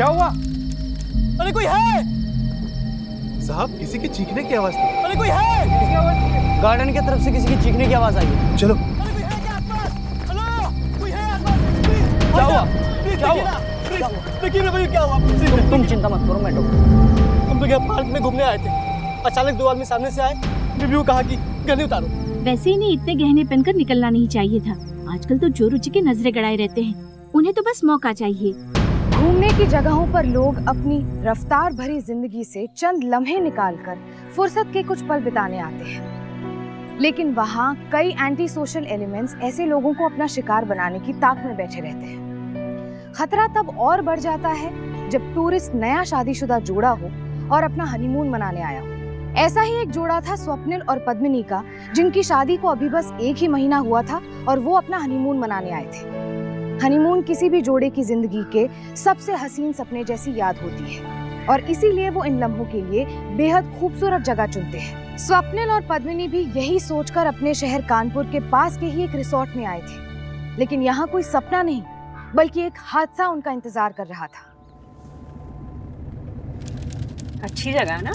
क्या हुआ? अरे कोई है? साहब किसी के चीखने की आवाज थी। अरे कोई है? किसकी आवाज थी? गार्डन की तरफ से किसी की चीखने की आवाज आई है। चलो। अरे कोई है क्या आसपास? हेलो, कोई है आसपास? प्लीज। क्या हुआ? क्या हुआ? देखिए ना भाई क्या हुआ? तुम चिंता मत करो, मैं हम तो यहाँ पार्क में घूमने आए थे। अचानक दो आदमी सामने से आए, रिव्यू कहा कि गहने उतारो। वैसे इन्हें इतने गहने पहनकर निकलना नहीं चाहिए था। आजकल तो जो रुचि के नजरें गड़ाए रहते हैं, उन्हें तो बस मौका चाहिए। घूमने की जगहों पर लोग अपनी रफ्तार भरी जिंदगी से चंद लम्हे निकालकर फुर्सत के कुछ पल बिताने आते हैं, लेकिन वहाँ कई एंटी सोशल एलिमेंट्स ऐसे लोगों को अपना शिकार बनाने की ताक में बैठे रहते हैं। खतरा तब और बढ़ जाता है जब टूरिस्ट नया शादीशुदा जोड़ा हो और अपना हनीमून मनाने आया हो। ऐसा ही एक जोड़ा था स्वप्निल और पद्मिनी का, जिनकी शादी को अभी बस 1 ही महीना हुआ था और वो अपना हनीमून मनाने आए थे। हनीमून किसी भी जोड़े की जिंदगी के सबसे हसीन सपने जैसी याद होती है और इसीलिए वो इन लम्हों के लिए बेहद खूबसूरत जगह चुनते हैं। स्वप्निल और पद्मिनी भी यही सोचकर अपने शहर कानपुर के पास के ही एक रिसोर्ट में आए थे, लेकिन यहाँ कोई सपना नहीं बल्कि एक हादसा उनका इंतजार कर रहा था। अच्छी जगह है ना?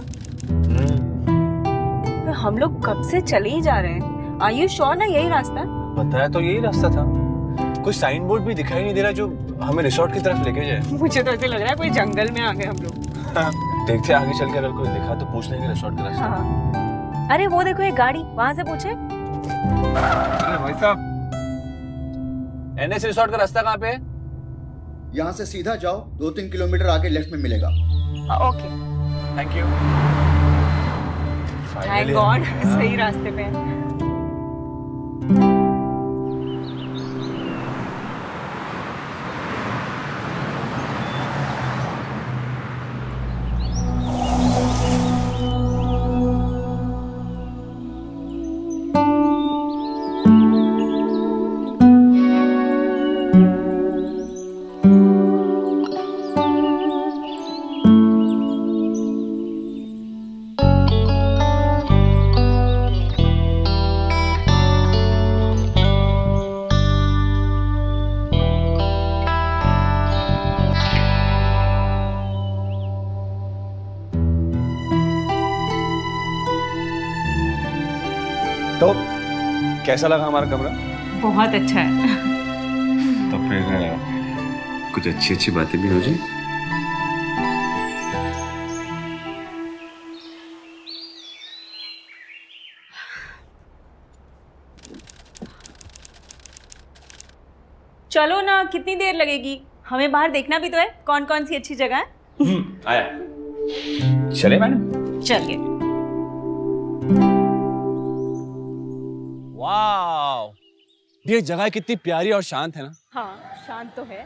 तो हम लोग कब से चले ही जा रहे हैं। Are you sure ना यही रास्ता है? बताया तो यही रास्ता था। कोई साइन बोर्ड भी दिखाई नहीं दे रहा जो हमें रिसोर्ट की तरफ लेके जाए। मुझे तो ऐसे लग रहा है कोई जंगल में आ गए हम लोग। देखते आगे चल के अगर कोई दिखा तो पूछ लेंगे रिसोर्ट का रास्ता। हाँ। अरे वो देखो एक गाड़ी, वहाँ से पूछे। अरे भाई साहब, एनएस रिसोर्ट का रास्ता कहाँ पे है? यहाँ से सीधा जाओ, 2-3 किलोमीटर आगे लेफ्ट में मिलेगा। Okay, thank you. Thank God सही रास्ते पे है। तो कैसा लगा हमारा कमरा? बहुत अच्छा है। तो फिर कुछ अच्छी अच्छी बातें भी हो जाए। चलो ना, कितनी देर लगेगी? हमें बाहर देखना भी तो है कौन कौन सी अच्छी जगह है। आया। चले मैडम? चलिए। वाओ, ये जगह कितनी प्यारी और शांत है ना। हाँ, शांत तो है।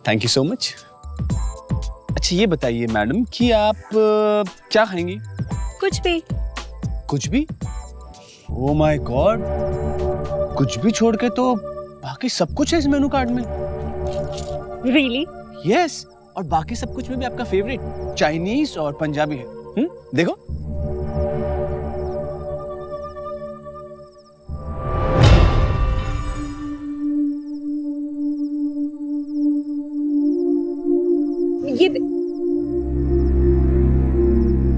Thank you so much. अच्छा ये बताइए मैडम कि आप क्या खाएंगी? कुछ भी। कुछ भी? ओह माय गॉड, कुछ भी छोड़ के तो बाकी सब कुछ है इस मेनू कार्ड में। रियली? यस, और बाकी सब कुछ में भी आपका फेवरेट चाइनीज और पंजाबी है। देखो।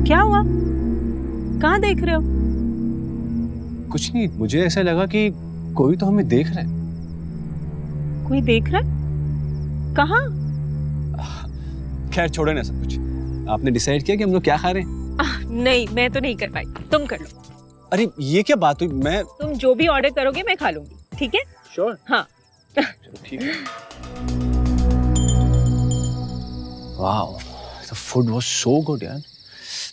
क्या हुआ? कहाँ देख रहे हो? कुछ नहीं, मुझे ऐसा लगा कि कोई तो हमें देख रहा है। कोई देख रहा है? कहाँ? खैर छोड़े ना सब कुछ। आपने डिसाइड किया कि हम लोग क्या खा रहे हैं? नहीं, मैं तो नहीं कर पाई, तुम कर लो। अरे ये क्या बात हुई? मैं तुम जो भी ऑर्डर करोगे मैं खा लूंगी, ठीक है? श्योर। हाँ। चलो ठीक है। Wow, the food was so good यार।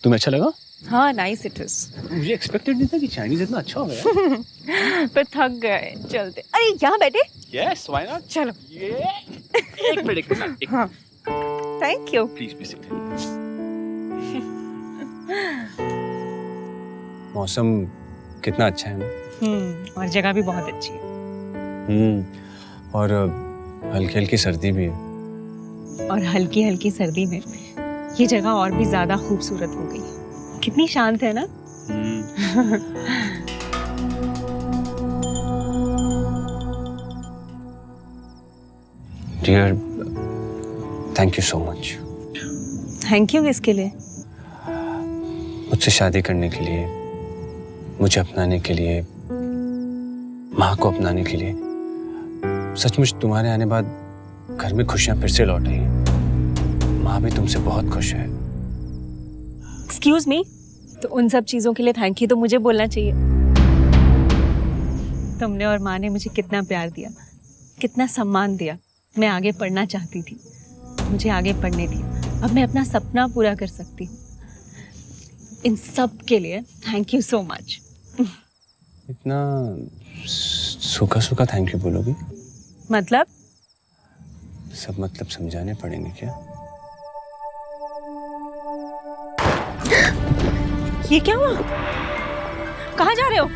तुम्हें अच्छा लगा? हाँ, नाइस इट इज। मुझे एक्सपेक्टेड नहीं था कि चाइनीज इतना अच्छा होगा यार। पर थक गए, चलते। अरे यहाँ बैठे? Yes, why not? चलो। एक मिनट। हाँ, thank you. Please be seated. मौसम कितना अच्छा है ना। और जगह भी बहुत अच्छी है। और हल्की हल्की सर्दी भी है। और हल्की हल्की सर्दी में ये जगह और भी ज्यादा खूबसूरत हो गई। कितनी शांत है ना। Dear, thank you so much. Thank you इसके लिए। मुझसे शादी करने के लिए, मुझे अपनाने के लिए, माँ को अपनाने के लिए। सचमुच तुम्हारे आने बाद घर में खुशियां फिर से लौट आई। माँ भी तुमसे बहुत खुश है। एक्सक्यूज मी, तो उन सब चीजों के लिए थैंक यू तो मुझे बोलना चाहिए। तुमने और माँ ने मुझे कितना प्यार दिया, कितना सम्मान दिया। मैं आगे पढ़ना चाहती थी, मुझे आगे पढ़ने दिया। अब मैं अपना सपना पूरा कर सकती हूँ। इन सब के लिए थैंक यू सो मच। इतना सूखा सूखा थैंक यू बोलोगी? मतलब? सब मतलब समझाने पड़ेंगे क्या? ये क्या हुआ? कहाँ जा रहे हो?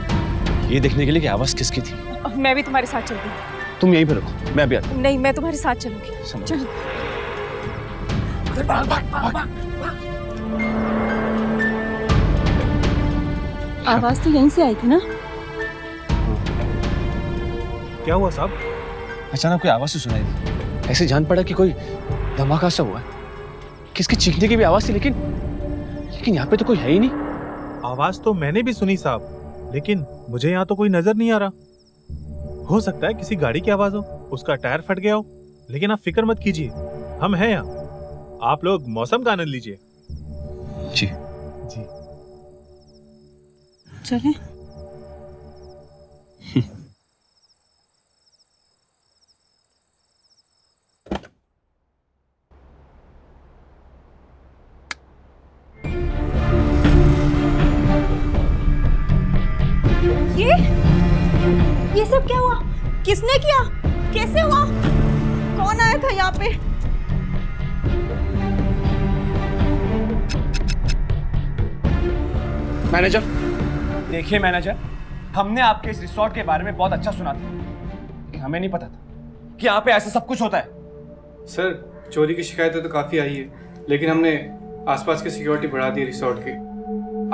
ये देखने के लिए कि आवाज किसकी थी। मैं भी तुम्हारे साथ चलती हूँ। तुम यहीं पे रुको, मैं भी आता हूँ। नहीं, मैं तुम्हारे साथ चलूंगी। समझ। चलो। आवाज तो यहीं से आई थी ना? क्या हुआ साहब? अचानक कोई आवाज तो सुनाई दी। ऐसे जान पड़ा कि कोई धमाका सा हुआ है। किसके चीखने की भी आवाज थी, लेकिन यहाँ पे तो कोई है ही नहीं। आवाज तो मैंने भी सुनी साहब, लेकिन मुझे यहाँ तो कोई नजर नहीं आ रहा। हो सकता है किसी गाड़ी की आवाज हो, उसका टायर फट गया हो। लेकिन आप फिक्र मत कीजिए, हम हैं यहाँ। आप लोग मौसम का आनंद लीजिए। जी जी। चलें? ये सब क्या हुआ? किसने किया? कैसे हुआ? कौन आया था यहाँ पे? मैनेजर, देखिए मैनेजर, हमने आपके इस रिसोर्ट के बारे में बहुत अच्छा सुना था। हमें नहीं पता था कि यहाँ पे ऐसा सब कुछ होता है। सर, चोरी की शिकायतें तो काफ़ी आई है, लेकिन हमने आसपास की सिक्योरिटी बढ़ा दी रिसोर्ट की।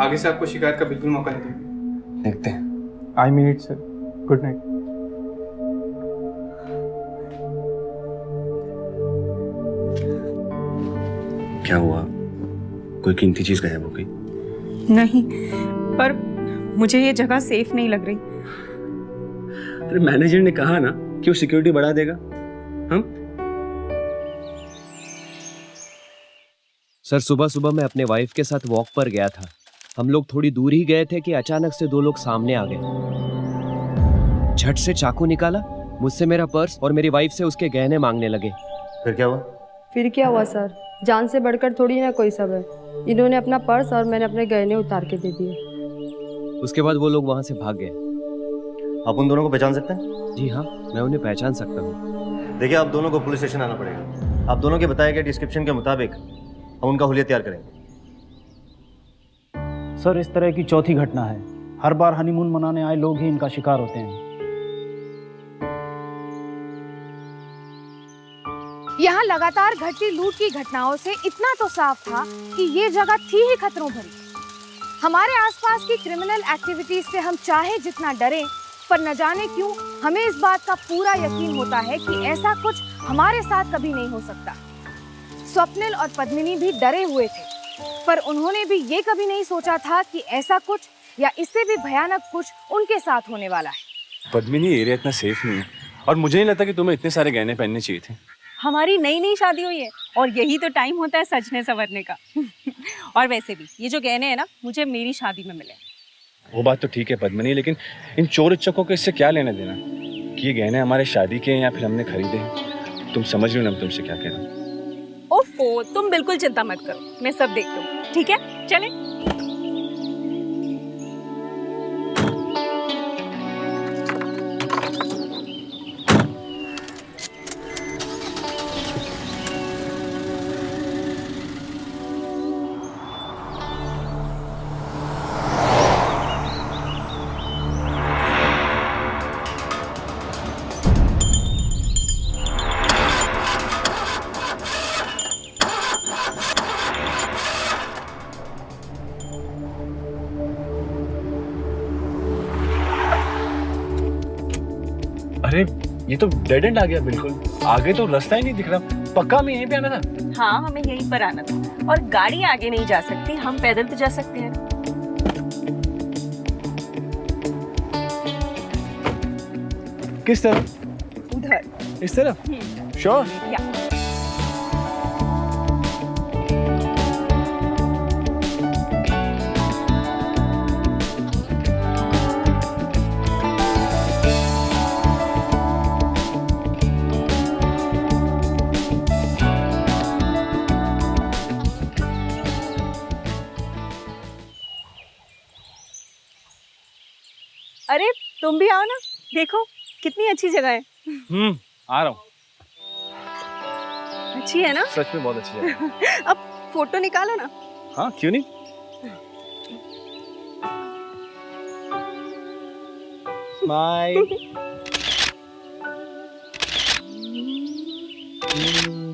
आगे से आपको शिकायत का बिल्कुल मौका नहीं देंगे। देखते हैं। I mean it sir. Good night. क्या हुआ? कोई कीमती चीज गायब हो गई? नहीं, पर मुझे ये जगह सेफ नहीं लग रही। अरे मैनेजर ने कहा ना कि वो सिक्योरिटी बढ़ा देगा। हम सर, सुबह सुबह मैं अपने वाइफ के साथ वॉक पर गया था। हम लोग थोड़ी दूर ही गए थे कि अचानक से दो लोग सामने आ गए। झट से चाकू निकाला, मुझसे मेरा पर्स और मेरी वाइफ से उसके गहने मांगने लगे। फिर क्या हुआ? फिर क्या हुआ सर, जान से बढ़कर थोड़ी ना कोई सब है। इन्होंने अपना पर्स और मैंने अपने गहने उतार के दे दिए। उसके बाद वो लोग वहाँ से भाग गए। आप उन दोनों को पहचान सकते हैं? जी हाँ, मैं उन्हें पहचान सकता हूँ। देखिए, आप दोनों को पुलिस स्टेशन आना पड़ेगा। आप दोनों के बताए गए डिस्क्रिप्शन के मुताबिक हम उनका हुलिया तैयार करेंगे। सर, इस तरह की चौथी घटना है। हर बार हनीमून मनाने आए लोग ही इनका शिकार होते हैं। यहाँ लगातार घटती लूट की घटनाओं से इतना तो साफ था कि ये जगह थी ही खतरों भरी। हमारे आसपास की क्रिमिनल एक्टिविटीज से हम चाहे जितना डरें, पर न जाने क्यों हमें इस बात का पूरा यकीन होता है कि ऐसा कुछ हमारे साथ कभी नहीं हो सकता। स्वप्निल और पद्मिनी भी डरे हुए थे, पर उन्होंने भी ये कभी नहीं सोचा था कि ऐसा कुछ या इससे भी भयानक कुछ उनके साथ होने वाला है। पद्मिनी, एरिया इतना सेफ नहीं है और मुझे नहीं लगता कि तुम्हें इतने सारे गहने पहनने चाहिए थे। हमारी नई नई शादी हुई है और यही तो टाइम होता है सजने संवरने का। और वैसे भी ये जो गहने हैं ना, मुझे मेरी शादी में मिले। वो बात तो ठीक है पद्मिनी, लेकिन इन चोर चक्कों को इससे क्या लेना देना कि ये गहने हमारे शादी के हैं या फिर हमने खरीदे हैं। तुम समझ रही हो ना मैं तुमसे क्या कह रहा हूँ? ओफो, तुम बिल्कुल चिंता मत करो, मैं सब देख लूँ। ठीक है, चलें। अरे ये तो डेड एंड आ गया बिल्कुल, आगे तो रास्ता ही नहीं दिख रहा। पक्का हमें यहीं पे आना था? हाँ, हमें यहीं पर आना था, और गाड़ी आगे नहीं जा सकती, हम पैदल तो जा सकते हैं। किस तरफ? उधर। इस तरफ? श्योर? या। अरे तुम भी आओ ना, देखो कितनी अच्छी जगह है। आ रहा हूँ। अच्छी है ना? सच में बहुत अच्छी है। अब फोटो निकालो ना। हाँ, क्यों नहीं। स्माइल।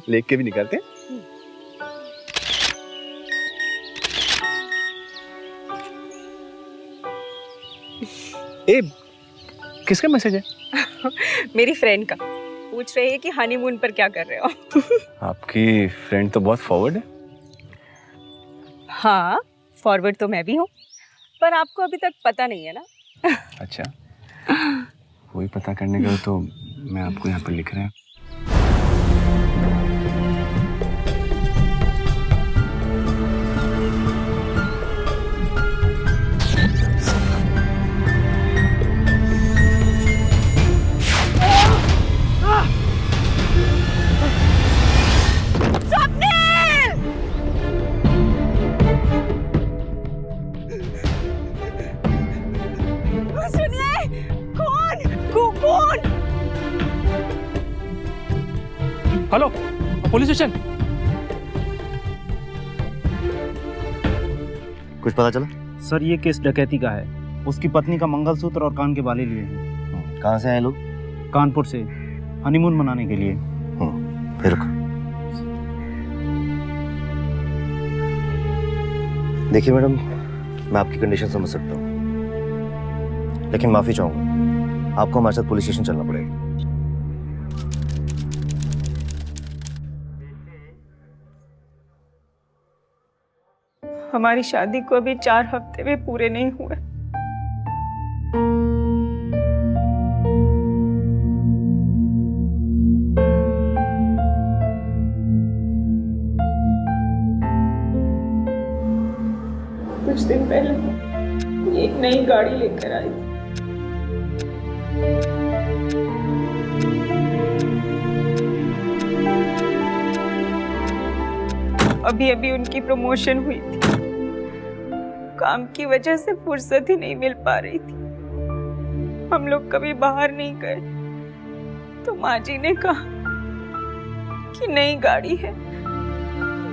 लेक के भी निकालते हैं। ए, किसका मैसेज है? मेरी फ्रेंड का, पूछ रही है कि हनीमून पर क्या कर रहे हो। आपकी फ्रेंड तो बहुत फॉरवर्ड है। हाँ, फॉरवर्ड तो मैं भी हूँ, पर आपको अभी तक पता नहीं है ना। अच्छा, वही पता करने का तो मैं आपको यहाँ पर लिख रहा हूँ। Hello, police station. कुछ पता चला? सर ये केस डकैती का है। उसकी पत्नी का मंगलसूत्र और कान के बाले लिए हैं। कहाँ से आए लोग? कानपुर से, हनीमून मनाने के लिए। फिर रुको। देखिए मैडम, मैं आपकी कंडीशन समझ सकता हूँ, लेकिन माफी चाहूंगा, आपको हमारे साथ पुलिस स्टेशन चलना पड़ेगा। हमारी शादी को अभी 4 हफ्ते भी पूरे नहीं हुए। कुछ दिन पहले एक नई गाड़ी लेकर आई थी। अभी अभी उनकी प्रमोशन हुई थी, काम की वजह से फुर्सत ही नहीं मिल पा रही थी। हम लोग कभी बाहर नहीं गए, तो माँ जी ने कहा कि नई गाड़ी है,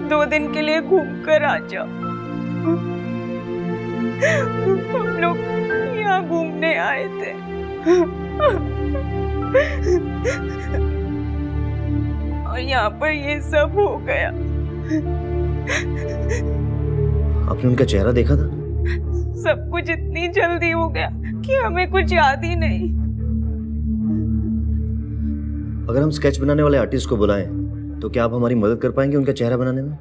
2 दिन के लिए घूम कर आ जाओ। हम लोग यहाँ घूमने आए थे। और यहाँ पर ये सब हो गया। आपने उनका चेहरा देखा था? सब कुछ इतनी जल्दी हो गया कि हमें कुछ याद ही नहीं। अगर हम स्केच बनाने वाले आर्टिस्ट को बुलाएं, तो क्या आप हमारी मदद कर पाएंगे उनका चेहरा बनाने में?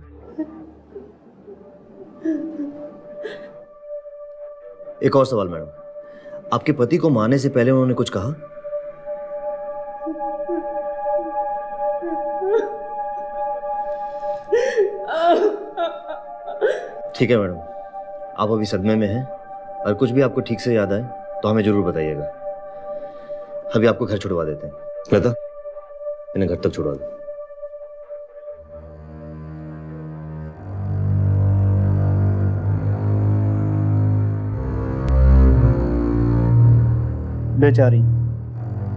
एक और सवाल मैडम, आपके पति को मारने से पहले उन्होंने कुछ कहा? ठीक है मैडम, आप अभी सदमे में हैं, और कुछ भी आपको ठीक से याद आए तो हमें जरूर बताइएगा। अभी आपको घर छुड़वा देते हैं। लता, इन्हें घर तक छुड़वा दो। बेचारी,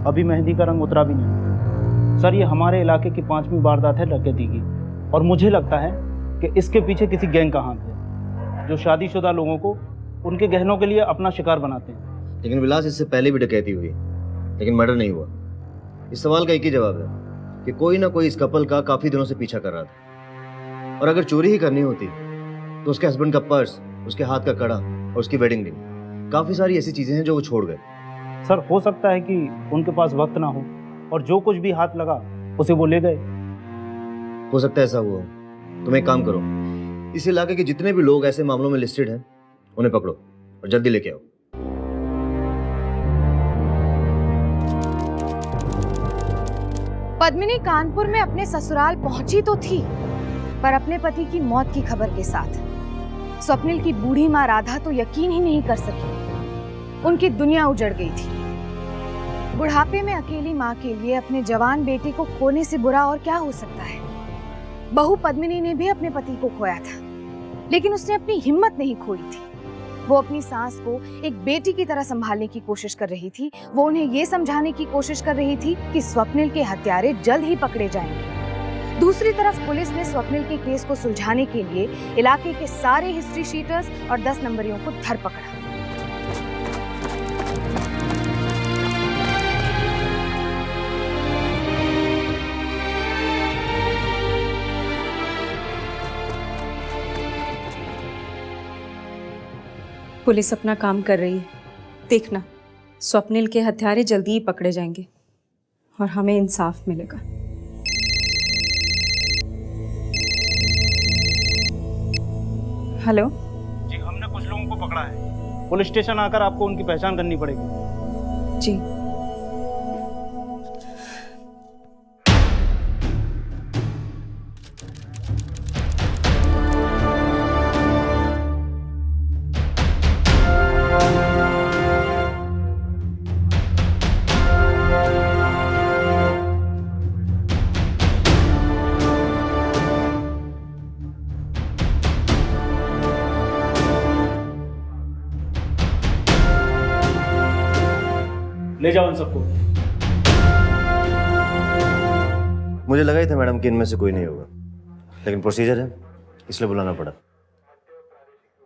अभी मेहंदी का रंग उतरा भी नहीं। सर ये हमारे इलाके की 5वीं वारदात है डकैती की, और मुझे लगता है कि इसके पीछे किसी गैंग का हाथ है, जो शादीशुदा लोगों को उनके गहनों के लिए अपना शिकार बनाते हैं। लेकिन विलास, इससे पहले भी डकैती हुई, लेकिन मर्डर नहीं हुआ। इस सवाल का एक ही जवाब है कि कोई ना कोई इस कपल का काफी दिनों से पीछा कर रहा था, और अगर चोरी ही करनी होती तो उसके हस्बैंड का पर्स, उसके हाथ का कड़ा और उसकी वेडिंग रिंग, काफी सारी ऐसी चीजें हैं जो वो छोड़ गए। सर हो सकता है कि उनके पास वक्त ना हो और जो कुछ भी हाथ लगा उसे वो ले गए। हो सकता है ऐसा हुआ हो। तुम एक काम करो, इस इलाके के जितने भी लोग ऐसे मामलों में लिस्टेड हैं उन्हें पकड़ो और जल्दी लेके आओ। पद्मिनी कानपुर में अपने ससुराल पहुंची तो थी, पर अपने पति की मौत की खबर के साथ। स्वप्निल की बूढ़ी माँ राधा तो यकीन ही नहीं कर सकी, उनकी दुनिया उजड़ गई थी। बुढ़ापे में अकेली माँ के लिए अपने जवान बेटे को खोने से बुरा और क्या हो सकता है। बहू पद्मिनी ने भी अपने पति को खोया था, लेकिन उसने अपनी हिम्मत नहीं खोई थी। वो अपनी सास को एक बेटी की तरह संभालने की कोशिश कर रही थी। वो उन्हें ये समझाने की कोशिश कर रही थी कि स्वप्निल के हत्यारे जल्द ही पकड़े जाएंगे। दूसरी तरफ पुलिस ने स्वप्निल के केस को सुलझाने के लिए इलाके के सारे हिस्ट्री शीटर्स और 10 नंबरियों को धर पकड़ा। पुलिस अपना काम कर रही है। देखना, स्वप्निल के हत्यारे जल्दी ही पकड़े जाएंगे और हमें इंसाफ मिलेगा। हेलो जी, हमने कुछ लोगों को पकड़ा है। पुलिस स्टेशन आकर आपको उनकी पहचान करनी पड़ेगी। जी। ले जाओ इन सबको। मुझे लगा ही था मैडम कि इनमें से कोई नहीं होगा, लेकिन प्रोसीजर है इसलिए बुलाना पड़ा।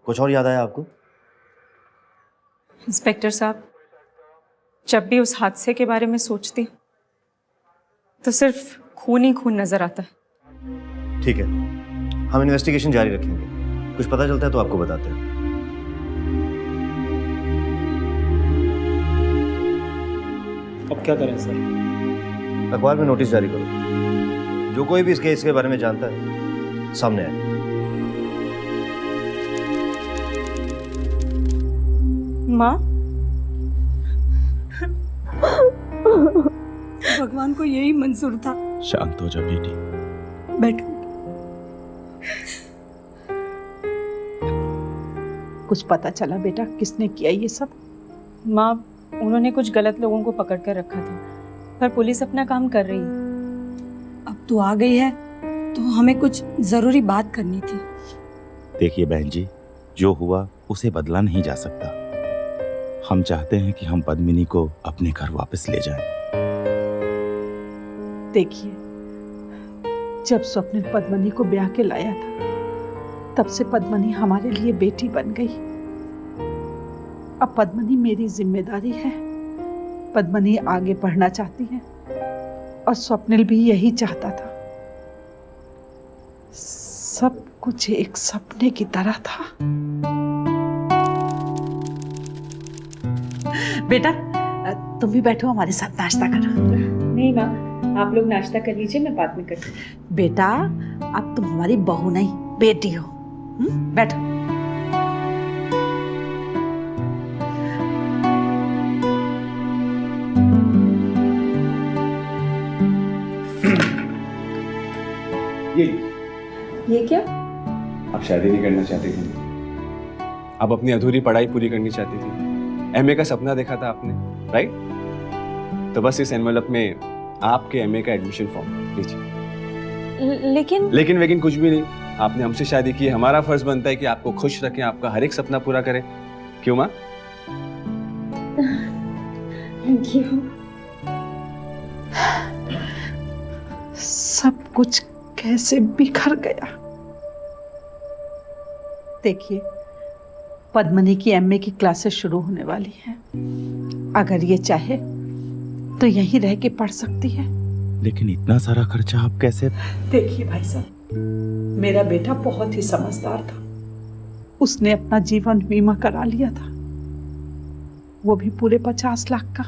कुछ और याद आया आपको? इंस्पेक्टर साहब, जब भी उस हादसे के बारे में सोचती तो सिर्फ खून ही खून नजर आता है। ठीक है, हम इन्वेस्टिगेशन जारी रखेंगे। कुछ पता चलता है तो आपको बताते हैं। अब क्या करें सर? अखबार में नोटिस जारी करो, जो कोई भी इस केस के बारे में जानता है सामने आए। माँ, भगवान को यही मंजूर था। शांत हो जा बेटी। बैठो। कुछ पता चला बेटा किसने किया ये सब? माँ, उन्होंने कुछ गलत लोगों को पकड़ कर रखा था, पर पुलिस अपना काम कर रही है। अब तू आ गई है तो हमें कुछ जरूरी बात करनी थी। देखिए बहन जी, जो हुआ उसे बदला नहीं जा सकता। हम चाहते हैं कि हम पद्मिनी को अपने घर वापस ले जाएं। देखिए, जब स्वप्निल पद्मिनी को ब्याह के लाया था, तब से पद्मिनी हमारे लिए बेटी बन गई। अब पद्मिनी मेरी जिम्मेदारी है। पद्मिनी आगे बढ़ना चाहती है और स्वप्निल भी यही चाहता था। सब कुछ एक सपने की तरह था। बेटा, तुम भी बैठो, हमारे साथ नाश्ता करो। नहीं माँ, आप लोग नाश्ता कर लीजिए, मैं बाद में करती हूँ। बेटा, अब तुम हमारी बहू नहीं बेटी हो। बैठो। ये क्या? आप शादी नहीं करना चाहती थी, आप अपनी अधूरी पढ़ाई पूरी करनी चाहती थी। एमए का सपना देखा था आपने, राइट? तो बस इस एनवेलप में आपके एमए का एडमिशन फॉर्म लीजिए। लेकिन लेकिन कुछ भी नहीं। आपने हमसे शादी की, हमारा फर्ज बनता है कि आपको खुश रखें, आपका हर एक सपना पूरा करें। क्यों माँ? सब कुछ कैसे बिखर गया। देखिए, पद्मिनी की एमए की क्लासेस शुरू होने वाली हैं। अगर ये चाहे तो यहीं रह के पढ़ सकती है। लेकिन इतना सारा खर्चा आप कैसे? देखिए भाई साहब, मेरा बेटा बहुत ही समझदार था। उसने अपना जीवन बीमा करा लिया था। वो भी पूरे 50 लाख का।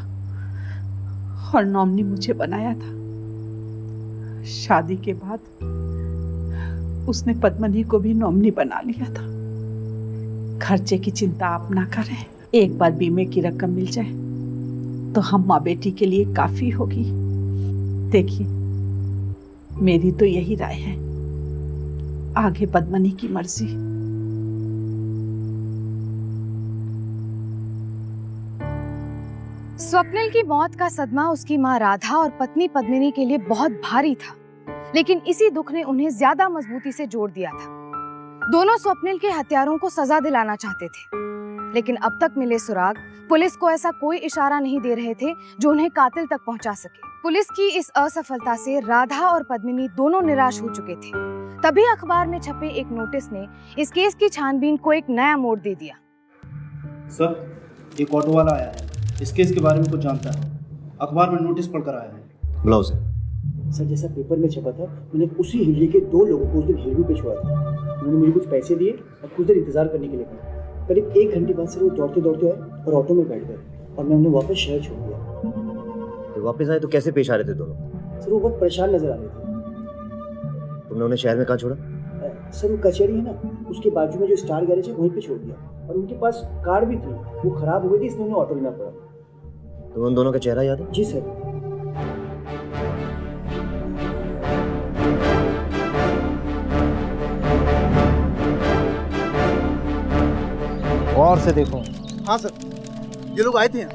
और नॉमिनी मुझे बनाया था। शादी के बाद उसने पद्मनी को भी नॉमिनी बना लिया था। खर्चे की चिंता आप ना करें, एक बार बीमे की रकम मिल जाए तो हम माँ बेटी के लिए काफी होगी। देखिए, मेरी तो यही राय है, आगे पद्मनी की मर्जी। स्वप्निल की मौत का सदमा उसकी मां राधा और पत्नी पद्मिनी के लिए बहुत भारी था, लेकिन इसी दुख ने उन्हें ज्यादा मजबूती से जोड़ दिया था। दोनों स्वप्निल के हत्यारों को सजा दिलाना चाहते थे, लेकिन अब तक मिले सुराग पुलिस को ऐसा कोई इशारा नहीं दे रहे थे जो उन्हें कातिल तक पहुंचा सके। पुलिस की इस असफलता से राधा और पद्मिनी दोनों निराश हो चुके थे। तभी अखबार में छपे एक नोटिस ने इस केस की छानबीन को एक नया मोड़ दे दिया। सर, एक ऑटो वाला आया है, इस केस के बारे में कुछ जानता है, अखबार में नोटिस पढ़कर आया है। बुलाओ सर। सर, जैसा पेपर में छपा था, मैंने उसी हिलरी के 2 लोगों को उस दिन हिलरी पे छोड़ा था। उन्होंने मुझे कुछ पैसे दिए और कुछ देर इंतजार करने के लिए कहा। करीब 1 घंटे बाद सर वो दौड़ते दौड़ते आए और ऑटो में बैठ गए और मैं उन्हें वापस शहर छोड़ दिया। तो वापस आए तो कैसे पेश आ रहे थे दोनों? सर, वो बहुत परेशान नजर आ रहे थे। तुमने उन्हें शहर में कहाँ छोड़ा? सर, वो कचहरी है ना, उसके बाजू में जो स्टार गैरेज है वहीं पे छोड़ दिया। और उनके पास कार भी थी, वो खराब हो गई थी, इसलिए उन्हें ऑटो लेना पड़ा। तुम्हें उन दोनों का चेहरा याद है? जी सर। और से देखो। हाँ सर, ये लोग आए थे यहाँ,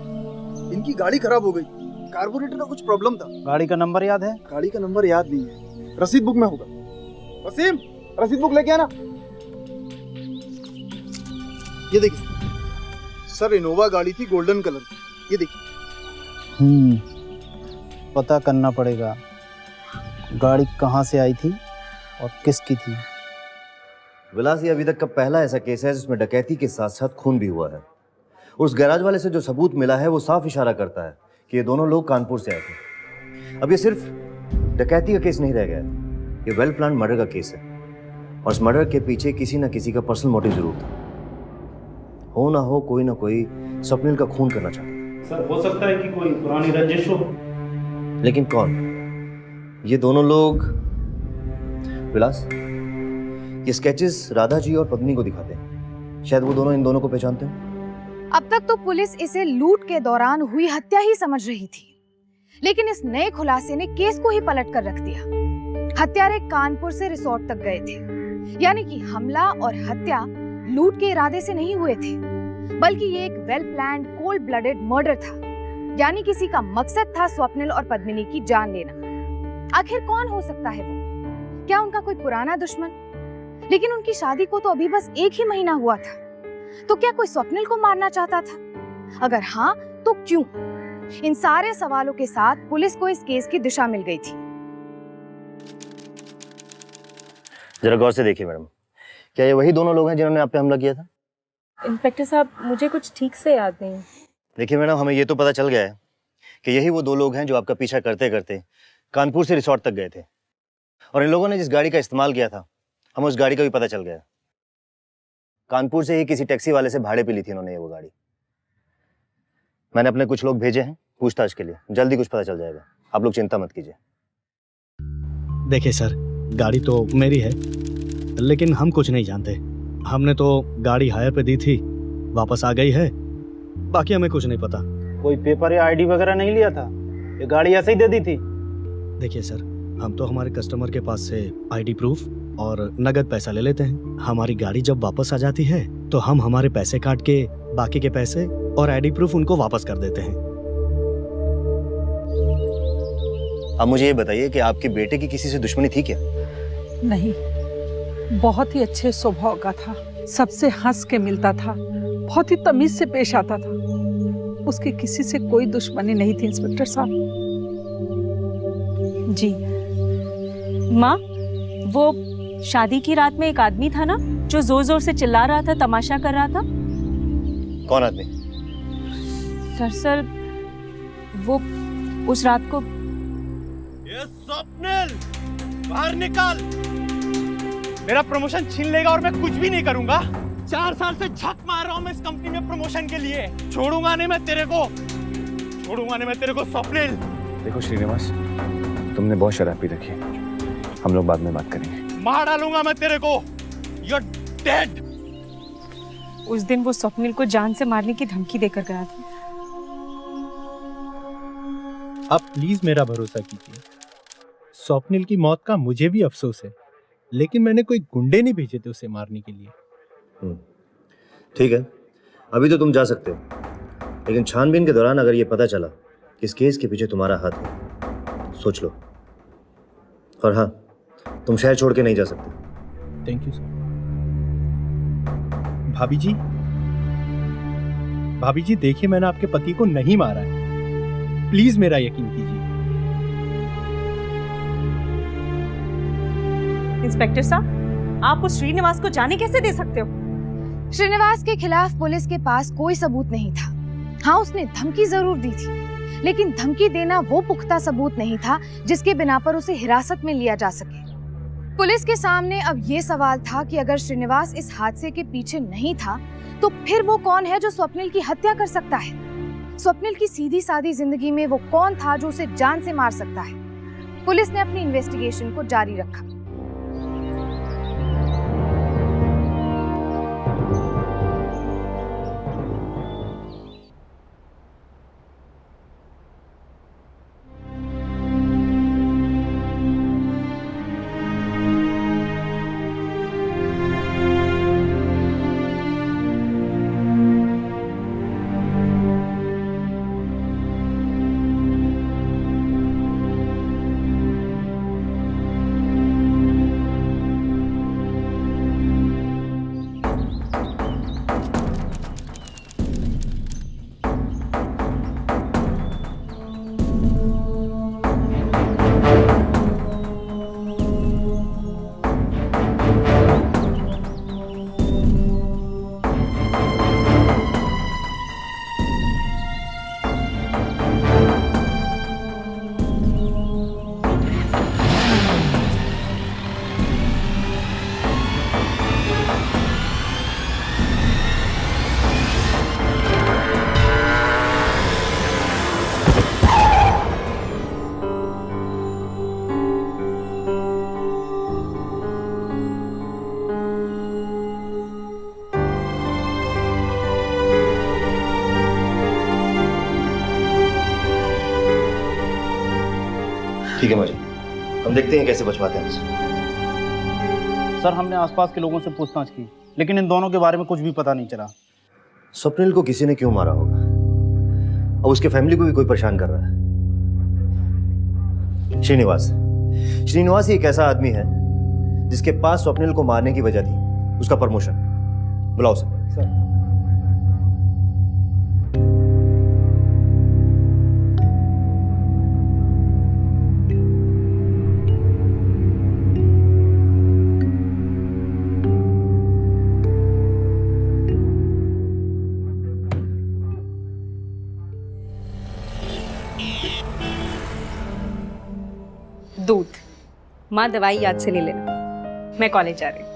इनकी गाड़ी खराब हो गई, कार्बोरेटर का कुछ प्रॉब्लम था। गाड़ी का नंबर याद है? गाड़ी का नंबर याद नहीं है, रसीद बुक में होगा। वसीम, रसीद बुक लेके आना। ये देखिए सर, इनोवा गाड़ी थी, गोल्डन कलर की, ये देखिए। पता करना पड़ेगा गाड़ी कहाँ से आई थी और किसकी थी। विलास, ये अभी तक का पहला ऐसा केस है जिसमें डकैती के साथ साथ खून भी हुआ है। उस गैराज वाले से जो सबूत मिला है वो साफ इशारा करता है कि ये दोनों लोग कानपुर से आए थे। अब ये सिर्फ डकैती का केस नहीं रह गया है, ये वेल प्लान मर्डर का केस है, और इस मर्डर के पीछे किसी ना किसी का पर्सनल मोटिव जरूर था। हो ना हो, कोई ना कोई स्वप्निल का खून करना चाहता है। सर, हो सकता है कि कोई पुरानी रंजिश हो। लेकिन कौन? ये दोनों लोग। विलास, ये स्केचेस राधा जी और पत्नी को दिखाते हैं, शायद वो दोनों इन दोनों को पहचानते हैं। अब तक तो पुलिस इसे लूट के दौरान हुई हत्या ही समझ रही थी, लेकिन इस नए खुलासे ने केस को ही पलट कर रख दिया। हत्यारे कानपुर से रिसोर्ट तक गए थे, यानी कि हमला और हत्या लूट के इरादे से नहीं हुए थे, बल्कि ये एक well planned cold blooded murder था। यानी किसी का मकसद था स्वप्निल और पद्मिनी की जान लेना। आखिर कौन हो सकता है वो? क्या उनका कोई पुराना दुश्मन? लेकिन उनकी शादी को तो अभी बस 1 ही महीना हुआ था, तो क्या कोई स्वप्निल को मारना चाहता था? अगर हाँ, तो क्यों? इन सारे सवालों के साथ पुलिस को इस केस की दिशा मिल गई थी। जरा गौर से देखिए मैडम, क्या ये वही दोनों लोग हैं जिन्होंने आप पे हमला किया था? इंस्पेक्टर साहब, मुझे कुछ ठीक से याद नहीं। देखिए मैडम, हमें ये तो पता चल गया है कि यही वो 2 लोग हैं जो आपका पीछा करते करते कानपुर से रिसोर्ट तक गए थे, और इन लोगों ने जिस गाड़ी का इस्तेमाल किया था, हमें उस गाड़ी का भी पता चल गया। कानपुर से ही किसी टैक्सी वाले से भाड़े पे ली थी इन्होंने ये वो गाड़ी। मैंने अपने कुछ लोग भेजे हैं पूछताछ के लिए, जल्दी कुछ पता चल जाएगा, आप लोग चिंता मत कीजिए। देखिए सर, गाड़ी तो मेरी है, लेकिन हम कुछ नहीं जानते। हमने तो गाड़ी हायर पे दी थी, वापस आ गई है, बाकी हमें कुछ नहीं पता। कोई पेपर या आईडी वगैरह नहीं लिया था, ये गाड़ी ऐसे ही दे दी थी। देखिए सर, हम तो हमारे कस्टमर के पास से आईडी प्रूफ और नगद पैसा ले लेते हैं। हमारी गाड़ी जब वापस आ जाती है तो हम हमारे पैसे काट के बाकी के पैसे और आईडी प्रूफ उनको वापस कर देते हैं। अब मुझे ये बताइए कि आपके बेटे की किसी से दुश्मनी थी क्या? नहीं, बहुत ही अच्छे स्वभाव का था, सबसे हंस के मिलता था, बहुत ही तमीज से पेश आता था। उसकी किसी से कोई दुश्मनी नहीं थी इंस्पेक्टर साहब। जी माँ, वो शादी की रात में एक आदमी था ना जो जोर जोर से चिल्ला रहा था, तमाशा कर रहा था। कौन आदमी? दरअसल वो उस रात को। ये स्वप्निल, बाहर निकाल, मेरा प्रमोशन छीन लेगा और मैं कुछ भी नहीं करूंगा। 4 साल से झक मार रहा हूँ मैं इस कंपनी में प्रमोशन के लिए। छोड़ूंगा नहीं मैं तेरे को, छोड़ूंगा नहीं मैं तेरे को स्वप्निल। देखो श्रीनिवास, तुमने बहुत शराब पी रखी है, हम लोग बाद में बात करेंगे। मार डालूंगा मैं तेरे को, यू आर डेड। उस दिन वो स्वप्निल को जान से मारने की धमकी देकर गया था। आप प्लीज मेरा भरोसा कीजिए। स्वप्निल की मौत का मुझे भी अफसोस है, लेकिन मैंने कोई गुंडे नहीं भेजे थे उसे मारने के लिए। ठीक है, अभी तो तुम जा सकते हो, लेकिन छानबीन के दौरान अगर ये पता चला कि इस केस के पीछे तुम्हारा हाथ है, सोच लो। और हाँ, तुम शहर छोड़ के नहीं जा सकते। Thank you sir. भाभी जी, भाभी जी देखिए, मैंने आपके पति को नहीं मारा है, प्लीज मेरा यकीन कीजिए। इंस्पेक्टर साहब, आप उस श्रीनिवास को जाने कैसे दे सकते हो? श्रीनिवास के खिलाफ पुलिस के पास कोई सबूत नहीं था। हाँ, उसने धमकी जरूर दी थी, लेकिन धमकी देना वो पुख्ता सबूत नहीं था जिसके बिना पर उसे हिरासत में लिया जा सके। पुलिस के सामने अब ये सवाल था कि अगर श्रीनिवास इस हादसे के पीछे नहीं था, तो फिर वो कौन है जो स्वप्निल की हत्या कर सकता है? स्वप्निल की सीधी सादी जिंदगी में वो कौन था जो उसे जान से मार सकता है? पुलिस ने अपनी इन्वेस्टिगेशन को जारी रखा। ठीक है माजी, हम देखते हैं कैसे बचवाते हैं हमसे। सर, हमने आसपास के लोगों से पूछताछ की, लेकिन इन दोनों के बारे में कुछ भी पता नहीं चला। स्वप्निल को किसी ने क्यों मारा होगा, और उसके फैमिली को भी कोई परेशान कर रहा है। श्रीनिवास ही एक ऐसा आदमी है जिसके पास स्वप्निल को मारने की वजह थी उसका प्रमोशन। बुलाओ सर। दूध। माँ, दवाई याद से ले लेना, मैं कॉलेज जा रही हूँ।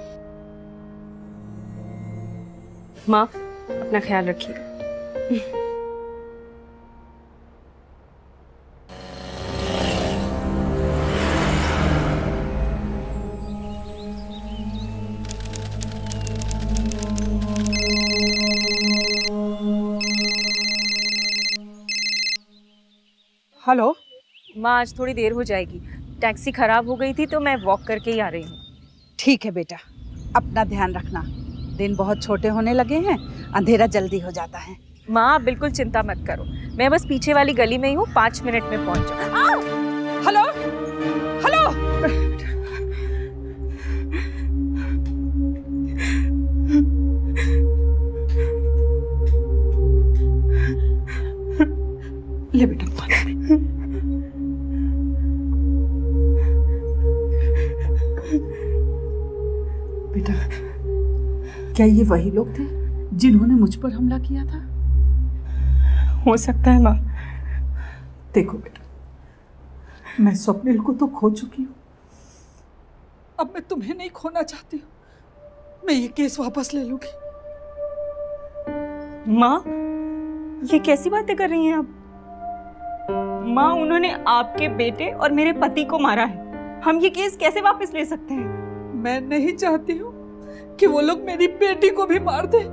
माँ, अपना ख्याल रखिएगा। हेलो माँ, आज थोड़ी देर हो जाएगी, टैक्सी खराब हो गई थी तो मैं वॉक करके ही आ रही हूँ। ठीक है बेटा, अपना ध्यान रखना, दिन बहुत छोटे होने लगे हैं, अंधेरा जल्दी हो जाता है। माँ, आप बिल्कुल चिंता मत करो, मैं बस पीछे वाली गली में ही हूँ, 5 मिनट में पहुँच जाऊँ। हेलो हेलो, ले बेटा बेटा, क्या ये वही लोग थे जिन्होंने मुझ पर हमला किया था? हो सकता है माँ। देखो बेटा, मैं स्वप्निल को तो खो चुकी हूँ, अब मैं तुम्हें नहीं खोना चाहती हूँ। मैं ये केस वापस ले लूंगी, माँ, ये कैसी बातें कर रही हैं आप? माँ, उन्होंने आपके बेटे और मेरे पति को मारा है। हम ये केस कैसे वापस ले सकते हैं? मैं नहीं चाहती हूँ कि वो लोग मेरी बेटी को भी मार दे।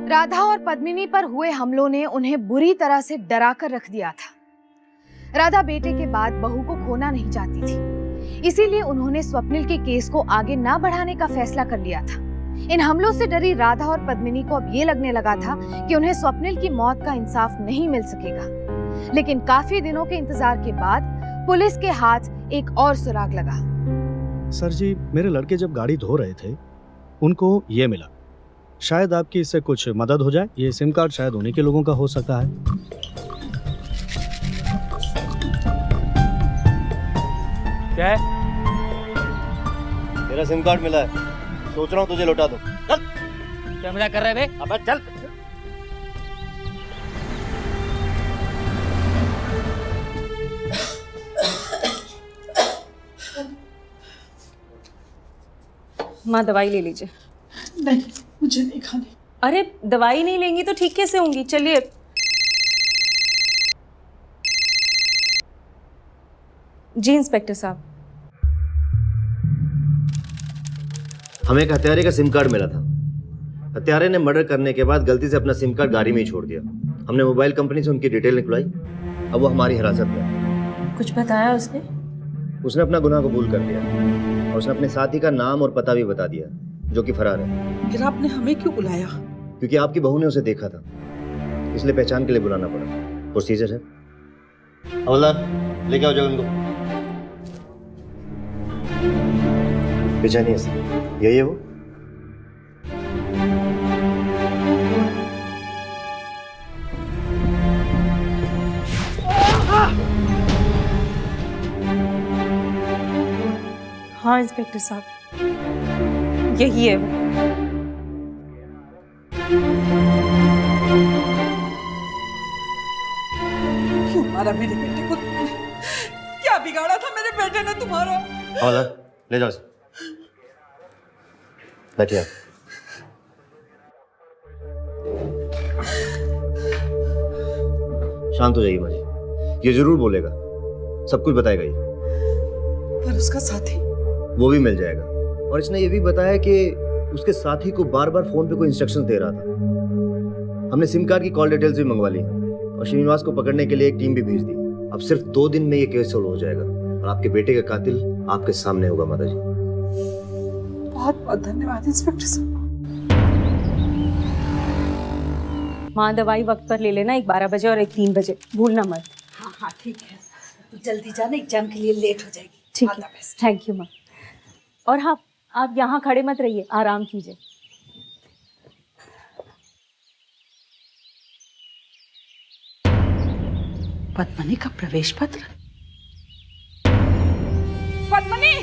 राधा और पद्मिनी पर हुए हमलों ने उन्हें बुरी तरह से डरा कर रख दिया था। राधा बेटे के बाद बहू को खोना नहीं चाहती थी, इसीलिए उन्होंने स्वप्निल के केस को आगे ना बढ़ाने का फैसला कर लिया था। इन हमलों से डरी राधा और पद्मिनी को अब ये लगने लगा था कि उन्हें स्वप्निल की मौत का इंसाफ नहीं मिल सकेगा। लेकिन काफी दिनों के इंतजार के बाद पुलिस के हाथ एक और सुराग लगा। सर जी, मेरे लड़के जब गाड़ी धो रहे थे, उनको ये मिला। शायद आपकी इससे कुछ मदद हो जाए। ये सिम कार्ड शायद उन्हीं के लोगों का हो सकता है। क्या है? तेरा सिम कार्ड मिला है, सोच रहा हूँ तुझे लौटा दूं। चल। क्या मजाक कर रहे बे? अबे चल। माँ, दवाई ले लीजिए। नहीं, मुझे नहीं खानी। अरे दवाई नहीं लेंगी तो ठीक कैसे होंगी? चलिए। जी इंस्पेक्टर साहब। हमें एक हत्यारे का सिम कार्ड मिला था। हत्यारे ने मर्डर करने के बाद गलती से अपना सिम कार्ड गाड़ी में ही छोड़ दिया। हमने मोबाइल कंपनी से उनकी डिटेल निकलवाई। अब वो हमारी हिरासत में है। कुछ बताया उसने? उसने अपना गुनाह कबूल कर लिया और उसने अपने साथी का नाम और पता भी बता दिया, जो कि फरार है। फिर आपने हमें क्यों बुलाया? क्योंकि आपकी बहू ने उसे देखा था, इसलिए पहचान के लिए बुलाना पड़ा। प्रोसीजर है। हवलदार, लेके आओ जगन को। पहचानिए, यही है वो। हाँ इंस्पेक्टर साहब, यही है वो। क्यों मारा मेरे बेटे को? क्या बिगाड़ा था मेरे बेटे ने तुम्हारा? हवलदार, ले जाओ इसे। बैठिए आप। शांत हो जाइए माँ जी, ये जरूर बोलेगा, सब कुछ बताएगा ये। पर उसका साथी? वो भी मिल जाएगा। और इसने ये भी बताया कि उसके साथी को बार बार फोन पे कोई इंस्ट्रक्शंस दे रहा था। हमने सिम कार्ड की कॉल डिटेल्स भी मंगवा ली और श्रीनिवास को पकड़ने के लिए एक टीम भी भेज दी। अब सिर्फ 2 दिन में ये केस सोल्व हो जाएगा और आपके बेटे का कातिल आपके सामने होगा माता जी। बहुत बहुत धन्यवाद इंस्पेक्टर साहब। माँ, दवाई वक्त पर ले लेना, एक 12 बजे और एक 3 बजे, भूलना मत। हाँ हाँ ठीक है, तो जल्दी जाना, एग्जाम के लिए लेट हो जाएगी। ठीक है, थैंक यू माँ। और हाँ, आप यहाँ खड़े मत रहिए, आराम कीजिए। पद्मनी का प्रवेश पत्र? पद्मनी!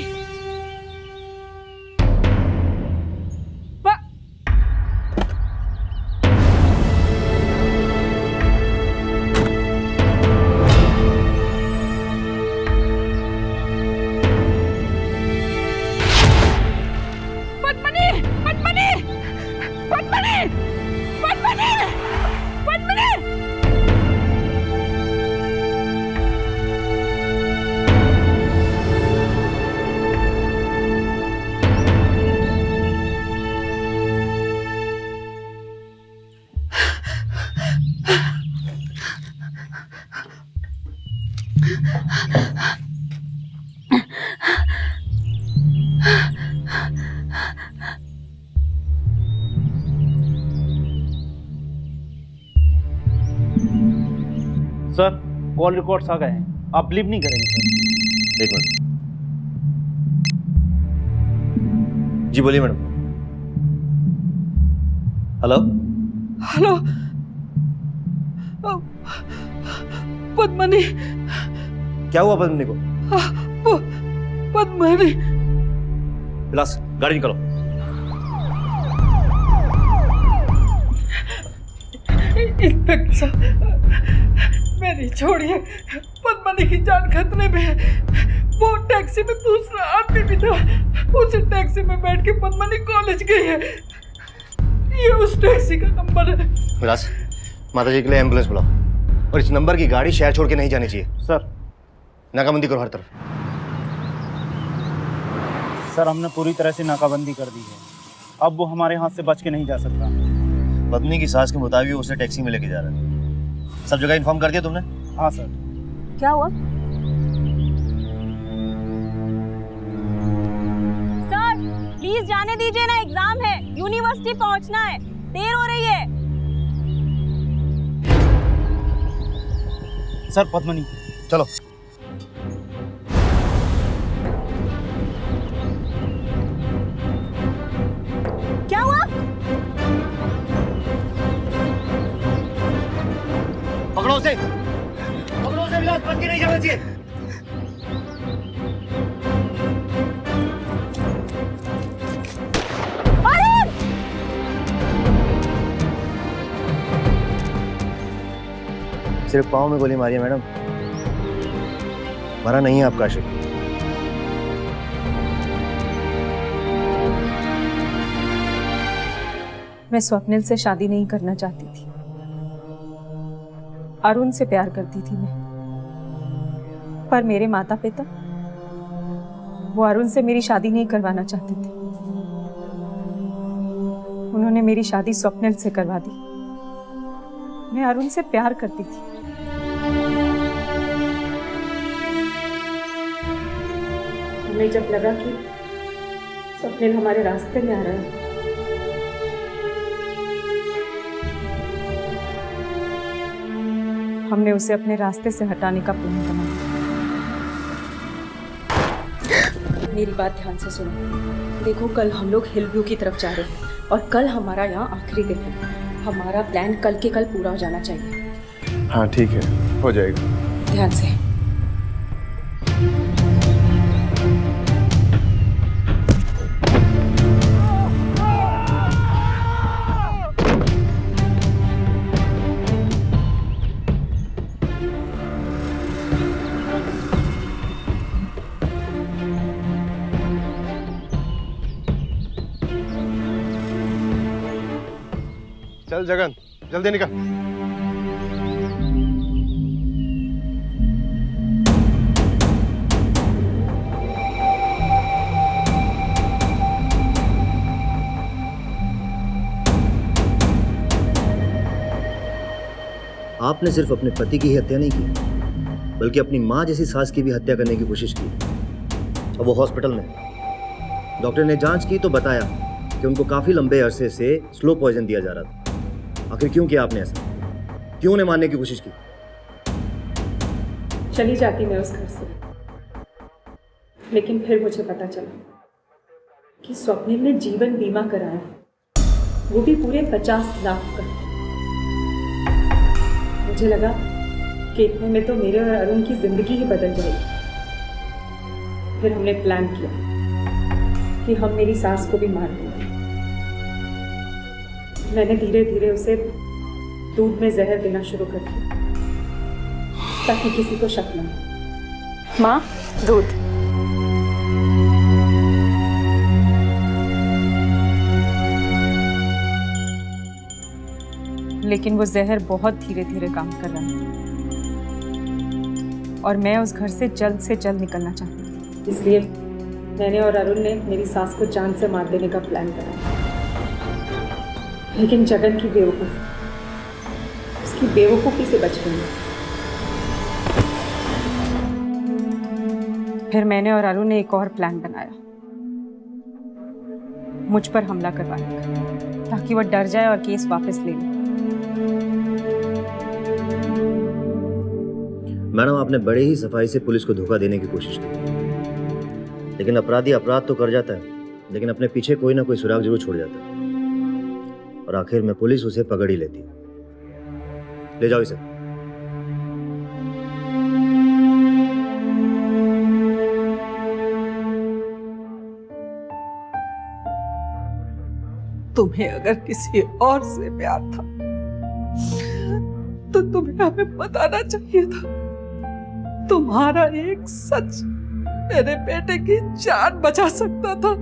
सर, कॉल रिकॉर्ड्स आ गए हैं, आप बिलीव नहीं करेंगे सर। एक मिनट जी, बोलिए मैडम। Hello hello, Padmini. क्या हुआ पद्मनी को? पद्मनी। विलास, गाड़ी निकालो। इंस्पेक्टर साहब, मेरी छोड़िए, पद्मनी की जान खतरे में है। वो टैक्सी टैक्सी में दूसरा आदमी भी था। उसी टैक्सी में बैठ के पद्मनी कॉलेज गई है। ये उस टैक्सी का नंबर है। विलास, माता जी के लिए एम्बुलेंस बुलाओ और इस नंबर की गाड़ी शहर छोड़ के नहीं जानी चाहिए। सर। नाकाबंदी करो हर तरफ। सर, हमने पूरी तरह से नाकाबंदी कर दी है। अब वो हमारे हाथ से बच के नहीं जा सकता। पत्नी की सास के मुताबिक उसे टैक्सी में लेके जा रहा है। सब जगह इन्फॉर्म कर दिया तुमने? हाँ सर। क्या हुआ? सर प्लीज जाने दीजिए ना, एग्जाम है, यूनिवर्सिटी पहुंचना है, देर हो रही है। सर पद्मनी, चलो। क्या हुआ? पकड़ो उसे, पकड़ो उसे, विलास, बच के नहीं जाना चाहिए। सिर्फ पाँव में गोली मारी है मैडम, मरा नहीं है आपका आशिक। मैं स्वप्निल से शादी नहीं करना चाहती थी, अरुण से प्यार करती थी मैं। पर मेरे माता पिता वो अरुण से मेरी शादी नहीं करवाना चाहते थे। उन्होंने मेरी शादी स्वप्निल से करवा दी। मैं अरुण से प्यार करती थी। हमें जब लगा कि स्वप्निल हमारे रास्ते में आ रहा है, हमने उसे अपने रास्ते से हटाने का प्लान बनाया। मेरी बात ध्यान से सुनो। देखो, कल हम लोग हिल व्यू की तरफ जा रहे हैं और कल हमारा यहाँ आखिरी दिन है। हमारा प्लान कल के कल पूरा हो जाना चाहिए। हाँ ठीक है, हो जाएगा। ध्यान से। चल जगन, जल्दी निकल। आपने सिर्फ अपने पति की ही हत्या नहीं की, बल्कि अपनी माँ जैसी सास की भी हत्या करने की कोशिश की। अब वो हॉस्पिटल में। डॉक्टर ने जांच की तो बताया कि उनको काफी लंबे अरसे से स्लो पॉइजन दिया जा रहा था। आखिर क्यों किया आपने ऐसा? क्यों उन्हें मारने की कोशिश की? चली जाती मैं उस घर से, लेकिन फिर मुझे पता चला कि स्वप्निल ने जीवन बीमा कराया, वो भी पूरे 50 लाख का। मुझे लगा कि इतने में तो मेरे और अरुण की जिंदगी ही बदल जाएगी। फिर हमने प्लान किया कि हम मेरी सास को भी मार देंगे। मैंने धीरे धीरे उसे दूध में जहर देना शुरू कर दिया ताकि किसी को शक न हो। माँ, दूध। लेकिन वो जहर बहुत धीरे धीरे काम कर रहा था और मैं उस घर से जल्द निकलना चाहती थी। इसलिए मैंने और अरुण ने मेरी सास को जान से मार देने का प्लान करा। लेकिन जगन की बेवकूफ़ी, उसकी बेवकूफ़ी से बच गई। फिर मैंने और अरुण ने एक और प्लान बनाया, मुझ पर हमला करवाने का, ताकि वह डर जाए और केस वापस ले ले। मैडम, आपने बड़े ही सफाई से पुलिस को धोखा देने की कोशिश की, लेकिन अपराधी अपराध तो कर जाता है, लेकिन अपने पीछे कोई ना कोई सुराग जरूर छोड़ जाता है और आखिर में पुलिस उसे पकड़ ही लेती है। ले जाओ इसे। तुम्हें अगर किसी और से प्यार था तो तुम्हें हमें बताना चाहिए था। तुम्हारा एक सच मेरे बेटे की जान बचा सकता था।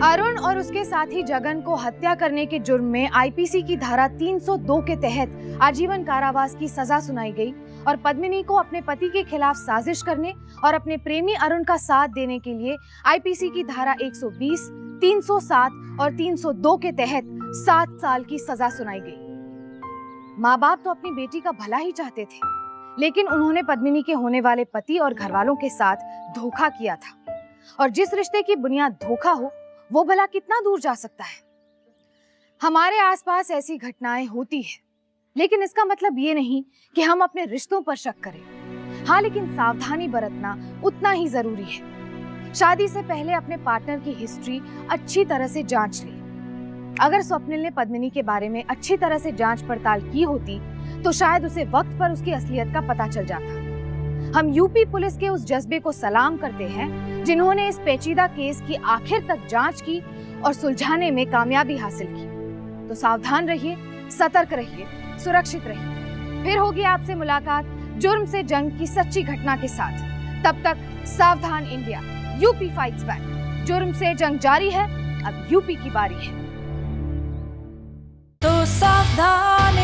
अरुण और उसके साथी जगन को हत्या करने के जुर्म में आईपीसी की धारा 302 के तहत आजीवन कारावास की सजा सुनाई गई और पद्मिनी को अपने पति के खिलाफ साजिश करने और अपने प्रेमी अरुण का साथ देने के लिए आईपीसी की धारा 120, 307 और 302 के तहत 7 साल की सजा सुनाई गई। माँ बाप तो अपनी बेटी का भला ही चाहते थे, लेकिन उन्होंने पद्मिनी के होने वाले पति और घरवालों के साथ धोखा किया था, और जिस रिश्ते की बुनियाद धोखा हो वो भला कितना दूर जा सकता है। हमारे आसपास ऐसी घटनाएं होती है, लेकिन इसका मतलब ये नहीं कि हम अपने रिश्तों पर शक करें। हाँ, लेकिन सावधानी बरतना उतना ही जरूरी है। शादी से पहले अपने पार्टनर की हिस्ट्री अच्छी तरह से जांच ले। अगर स्वप्निल ने पद्मिनी के बारे में अच्छी तरह से जांच पड़ताल की होती तो शायद उसे वक्त पर उसकी असलियत का पता चल जाता। हम यूपी पुलिस के उस जज्बे को सलाम करते हैं जिन्होंने इस पेचीदा केस की आखिर तक जांच की और सुलझाने में कामयाबी हासिल की। तो सावधान रहिए, सतर्क रहिए, सुरक्षित रहिए। फिर होगी आपसे मुलाकात जुर्म से जंग की सच्ची घटना के साथ। तब तक सावधान इंडिया, यूपी फाइट्स बैक। जुर्म से जंग जारी है, अब यूपी की बारी है। तो सावधान